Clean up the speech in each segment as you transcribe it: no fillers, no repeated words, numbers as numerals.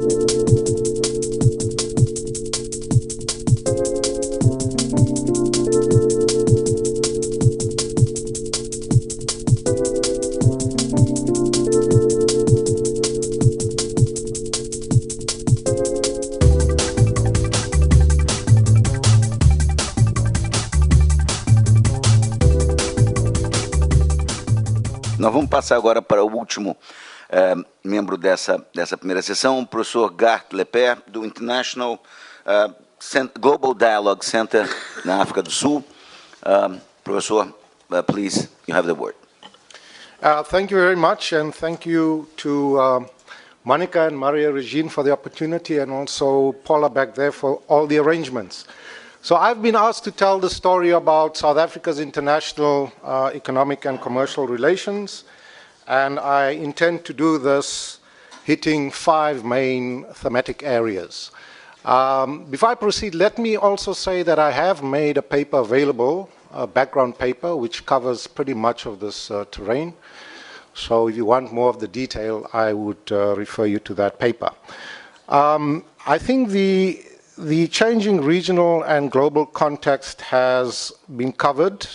Nós vamos passar agora para o último membro dessa primeira sessão, o professor Garth Le Pere, do International Global Dialogue Center na África do Sul. Professor, please, you have the word. Thank you very much, and thank you to Monica and Maria Regine for the opportunity, and also Paula back there for all the arrangements. So I've been asked to tell the story about South Africa's international economic and commercial relations, and I intend to do this hitting 5 main thematic areas. Before I proceed, let me also say that I have made a paper available, a background paper, which covers pretty much of this terrain. So if you want more of the detail, I would refer you to that paper. I think the changing regional and global context has been covered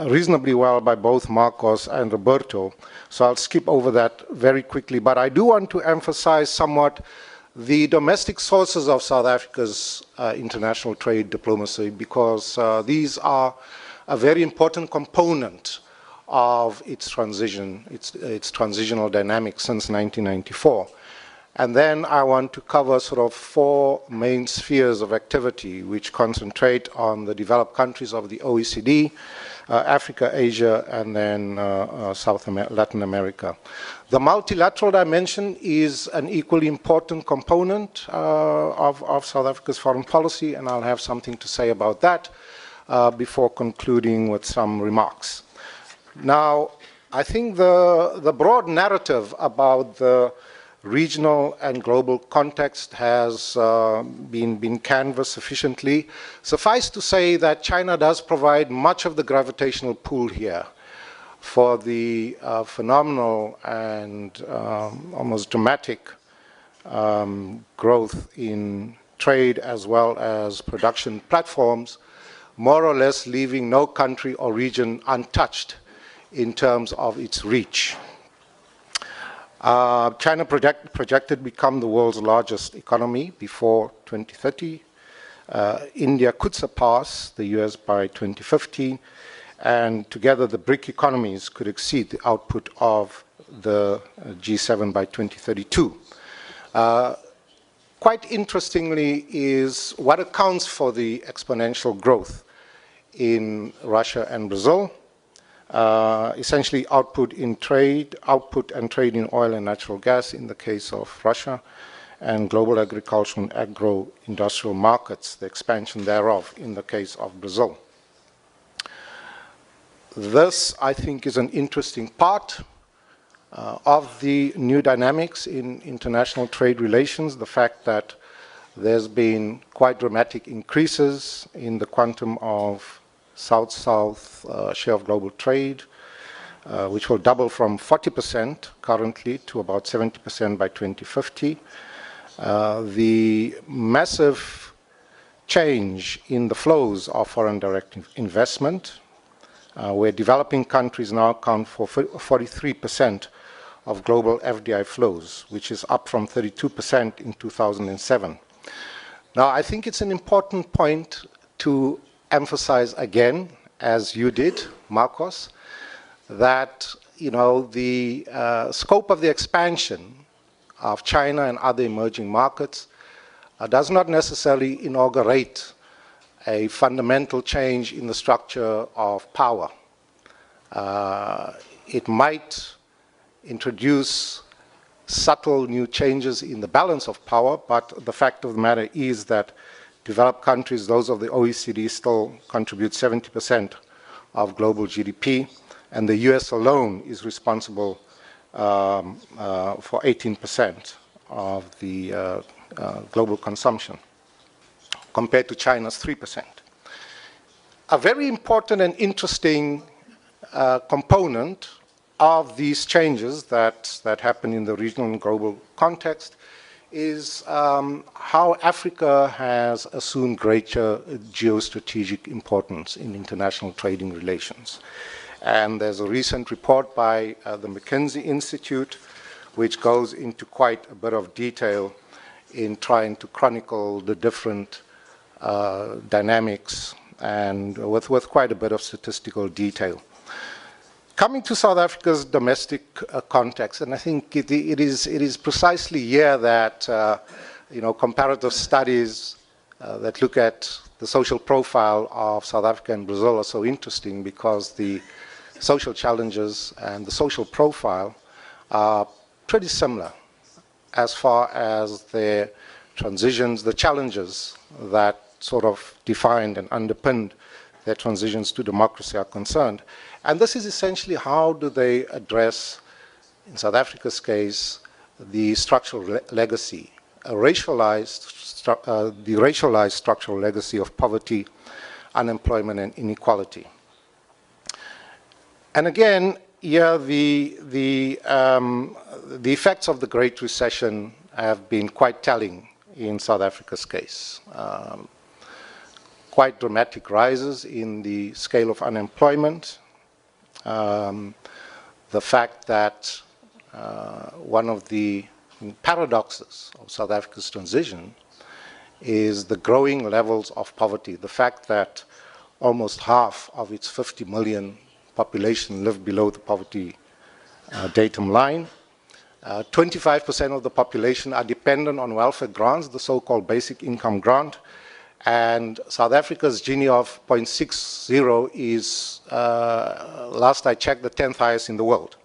reasonably well by both Marcos and Roberto, so I'll skip over that very quickly. But I do want to emphasize somewhat the domestic sources of South Africa's international trade diplomacy, because these are a very important component of its transition, its transitional dynamics since 1994. And then I want to cover sort of 4 main spheres of activity which concentrate on the developed countries of the OECD, Africa, Asia, and then Latin America. The multilateral dimension is an equally important component of South Africa's foreign policy, and I'll have something to say about that before concluding with some remarks. Now, I think the broad narrative about the regional and global context has been canvassed sufficiently. Suffice to say that China does provide much of the gravitational pull here for the phenomenal and almost dramatic growth in trade as well as production platforms, more or less leaving no country or region untouched in terms of its reach. China projected to become the world's largest economy before 2030. India could surpass the US by 2015, and together the BRIC economies could exceed the output of the G7 by 2032. Quite interestingly is what accounts for the exponential growth in Russia and Brazil. Essentially output and trade in oil and natural gas in the case of Russia, and global agricultural and agro-industrial markets, the expansion thereof in the case of Brazil. This, I think, is an interesting part of the new dynamics in international trade relations, the fact that there's been quite dramatic increases in the quantum of South-South share of global trade, which will double from 40% currently to about 70% by 2050. The massive change in the flows of foreign direct investment, where developing countries now account for 43% of global FDI flows, which is up from 32% in 2007. Now, I think it's an important point to emphasize again, as you did, Marcos, that the scope of the expansion of China and other emerging markets does not necessarily inaugurate a fundamental change in the structure of power. It might introduce subtle new changes in the balance of power, but the fact of the matter is that developed countries, those of the OECD, still contribute 70% of global GDP, and the US alone is responsible for 18% of the global consumption, compared to China's 3%. A very important and interesting component of these changes that happen in the regional and global context is how Africa has assumed greater geostrategic importance in international trading relations. And there's a recent report by the McKinsey Institute which goes into quite a bit of detail in trying to chronicle the different dynamics and with quite a bit of statistical detail. Coming to South Africa's domestic context, and I think it is precisely here that comparative studies that look at the social profile of South Africa and Brazil are so interesting, because the social challenges and the social profile are pretty similar as far as their transitions, the challenges that sort of defined and underpinned their transitions to democracy are concerned. And this is essentially how do they address, in South Africa's case, the structural legacy, the racialized structural legacy of poverty, unemployment, and inequality. And again, here the effects of the Great Recession have been quite telling in South Africa's case. Quite dramatic rises in the scale of unemployment. The fact that one of the paradoxes of South Africa's transition is the growing levels of poverty. The fact that almost half of its 50 million population live below the poverty datum line. 25% of the population are dependent on welfare grants, the so-called basic income grant. And South Africa's Gini of 0.60 is, last I checked, the 10th highest in the world.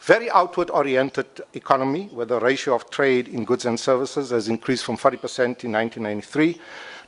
Very outward-oriented economy, where the ratio of trade in goods and services has increased from 40% in 1993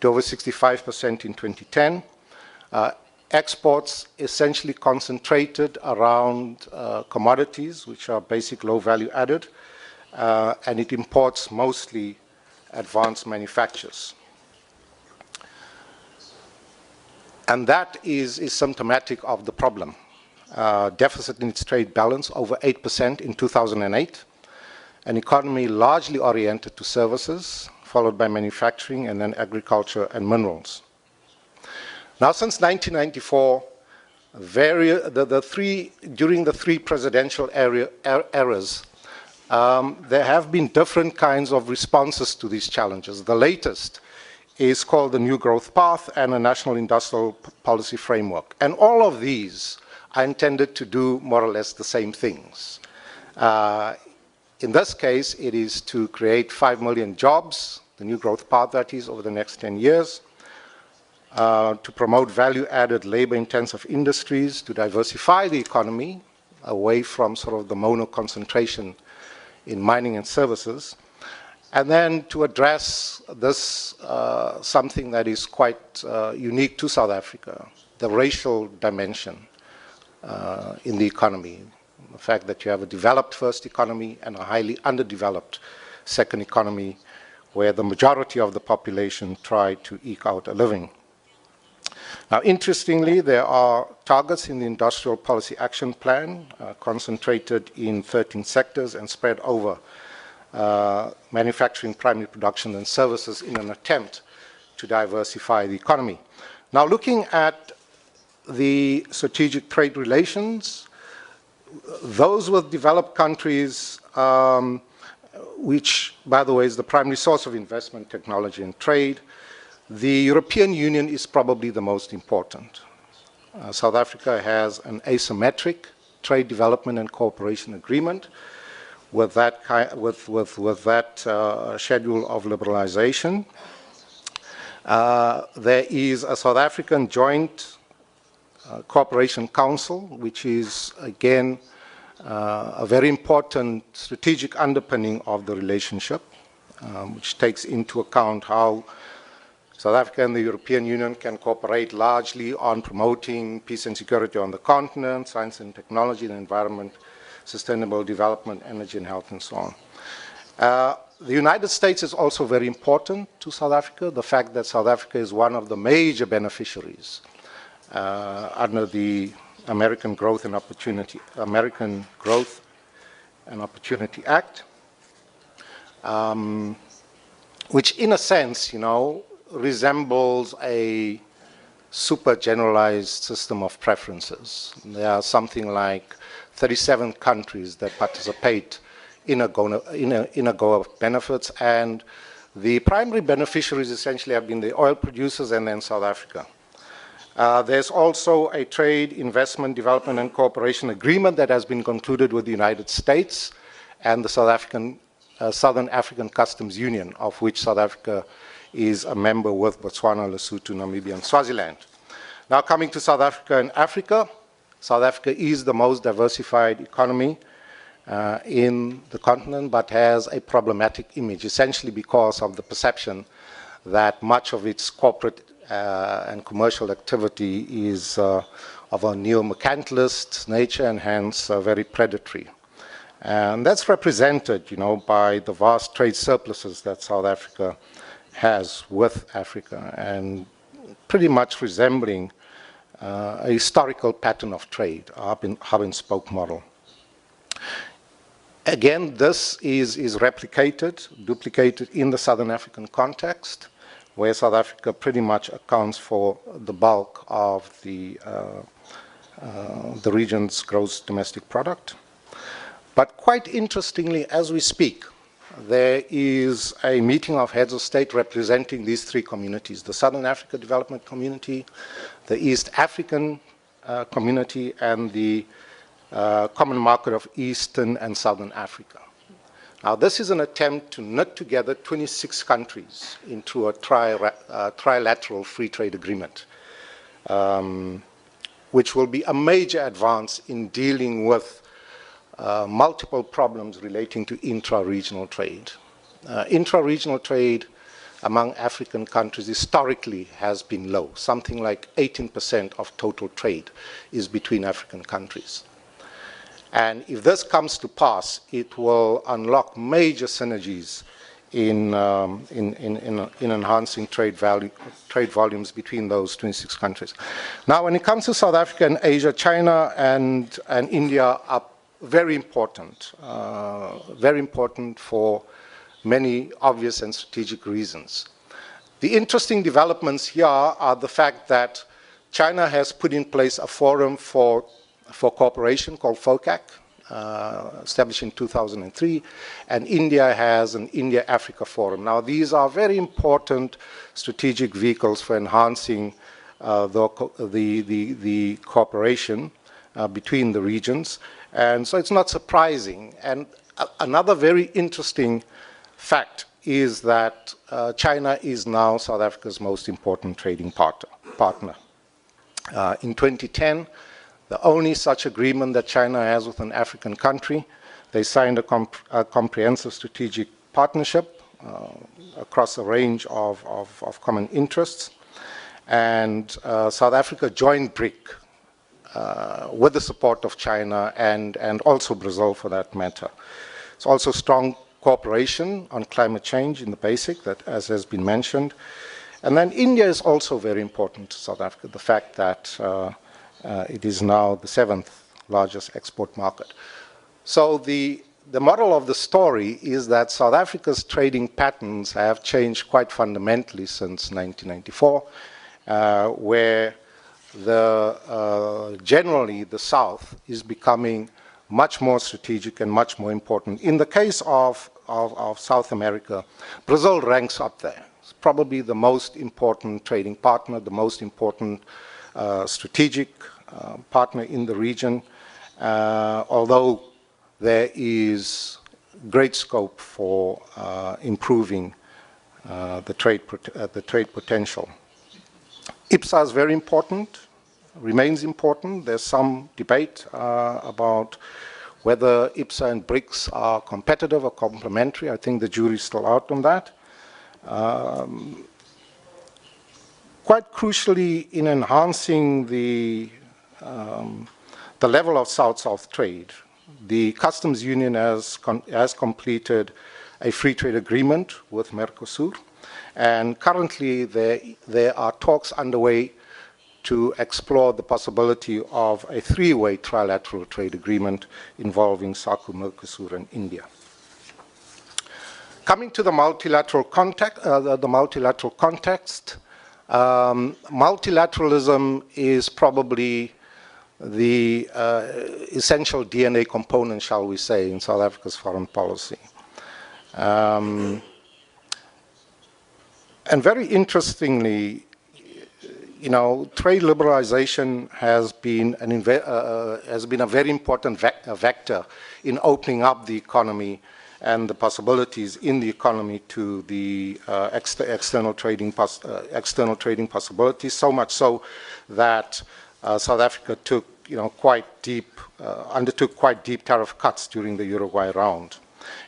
to over 65% in 2010. Exports essentially concentrated around commodities, which are basic low-value added, and it imports mostly advanced manufactures. And that is symptomatic of the problem. Deficit in its trade balance over 8% in 2008, an economy largely oriented to services, followed by manufacturing and then agriculture and minerals. Now, since 1994, during the three presidential eras, there have been different kinds of responses to these challenges. The latest is called the New Growth Path and a National Industrial Policy Framework. And all of these are intended to do more or less the same things. In this case, it is to create 5 million jobs, the New Growth Path that is, over the next 10 years, to promote value-added labor-intensive industries, to diversify the economy away from sort of the mono-concentration in mining and services, and then to address this, something that is quite unique to South Africa, the racial dimension in the economy. The fact that you have a developed first economy and a highly underdeveloped second economy, where the majority of the population try to eke out a living. Now, interestingly, there are targets in the Industrial Policy Action Plan concentrated in 13 sectors and spread over manufacturing, primary production, and services in an attempt to diversify the economy. Now, looking at the strategic trade relations, those with developed countries, which, by the way, is the primary source of investment, technology, and trade, the European Union is probably the most important. South Africa has an asymmetric trade development and cooperation agreement with that schedule of liberalization. There is a South African Joint Cooperation Council, which is, again, a very important strategic underpinning of the relationship, which takes into account how South Africa and the European Union can cooperate largely on promoting peace and security on the continent, science and technology, the environment, sustainable development, energy and health, and so on. The United States is also very important to South Africa. The fact that South Africa is one of the major beneficiaries under the American Growth and Opportunity Act, which in a sense, resembles a super generalized system of preferences. There are something like 37 countries that participate in a go of benefits, and the primary beneficiaries essentially have been the oil producers and then South Africa. There's also a trade, investment, development, and cooperation agreement that has been concluded with the United States and the Southern African Customs Union, of which South Africa is a member with Botswana, Lesotho, Namibia, and Swaziland. Now coming to South Africa and Africa, South Africa is the most diversified economy in the continent, but has a problematic image, essentially because of the perception that much of its corporate and commercial activity is of a neo-mercantilist nature and hence very predatory. And that's represented, by the vast trade surpluses that South Africa has with Africa, and pretty much resembling a historical pattern of trade, a hub and spoke model. Again, this is replicated, duplicated in the Southern African context, where South Africa pretty much accounts for the bulk of the region's gross domestic product. But quite interestingly, as we speak, there is a meeting of heads of state representing these three communities: the Southern Africa Development Community, the East African Community, and the Common Market of Eastern and Southern Africa. Now, this is an attempt to knit together 26 countries into a trilateral free trade agreement, which will be a major advance in dealing with multiple problems relating to intra-regional trade. Intra-regional trade among African countries historically has been low. Something like 18% of total trade is between African countries. And if this comes to pass, it will unlock major synergies in enhancing trade volumes between those 26 countries. Now, when it comes to South Africa and Asia, China and India are very important for many obvious and strategic reasons. The interesting developments here are the fact that China has put in place a forum for cooperation called FOCAC, established in 2003, and India has an India-Africa Forum. Now, these are very important strategic vehicles for enhancing the cooperation between the regions, and so it's not surprising. And another very interesting fact is that China is now South Africa's most important trading partner. In 2010, the only such agreement that China has with an African country, they signed a comprehensive strategic partnership across a range of common interests. And South Africa joined BRIC with the support of China and also Brazil for that matter. It's also strong cooperation on climate change in the basic, that as has been mentioned. And then India is also very important to South Africa, the fact that it is now the 7th largest export market. So the model of the story is that South Africa's trading patterns have changed quite fundamentally since 1994, where generally the South is becoming much more strategic and much more important. In the case of South America, Brazil ranks up there. It's probably the most important trading partner, the most important strategic partner in the region, although there is great scope for improving the trade potential. IPSA is very important, remains important. There's some debate about whether IPSA and BRICS are competitive or complementary. I think the jury's still out on that. Quite crucially, in enhancing the level of South-South trade, the Customs Union has completed a free trade agreement with Mercosur, and currently there are talks underway to explore the possibility of a three-way trilateral trade agreement involving SACU, Mercosur, and India. Coming to the multilateral context, multilateralism is probably the essential DNA component, shall we say, in South Africa's foreign policy. And very interestingly, you know, trade liberalization has been a very important vector in opening up the economy and the possibilities in the economy to the external trading possibilities. So much so that South Africa took, you know, undertook quite deep tariff cuts during the Uruguay round.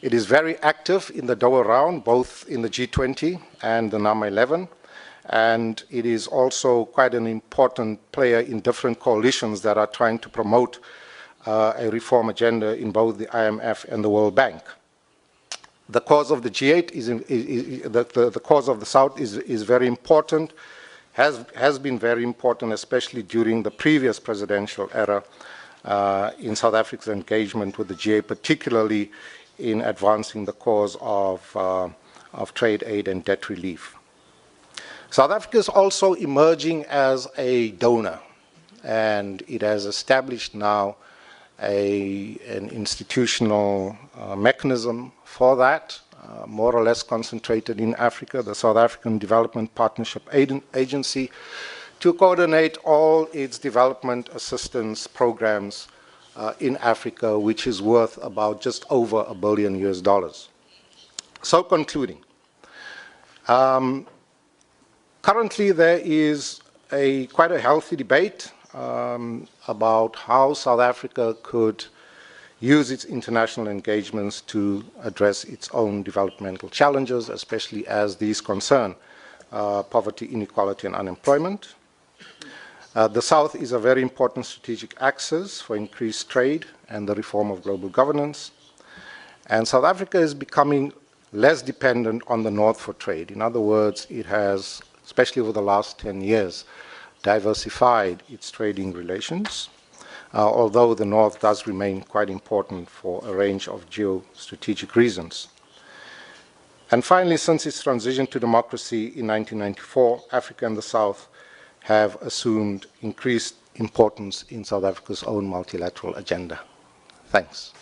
It is very active in the Doha round, both in the G20 and the NAMA 11. And it is also quite an important player in different coalitions that are trying to promote a reform agenda in both the IMF and the World Bank. The cause of the G8 the cause of the South is very important, has been very important, especially during the previous presidential era in South Africa's engagement with the G8, particularly in advancing the cause of trade aid and debt relief. South Africa is also emerging as a donor, and it has established now an institutional mechanism for that, more or less concentrated in Africa, the South African Development Partnership Agency, to coordinate all its development assistance programs in Africa, which is worth about just over $1 billion. So concluding, currently there is quite a healthy debate about how South Africa could use its international engagements to address its own developmental challenges, especially as these concern poverty, inequality, and unemployment. The South is a very important strategic axis for increased trade and the reform of global governance. And South Africa is becoming less dependent on the North for trade. In other words, it has, especially over the last 10 years, diversified its trading relations, although the North does remain quite important for a range of geostrategic reasons. And finally, since its transition to democracy in 1994, Africa and the South have assumed increased importance in South Africa's own multilateral agenda. Thanks.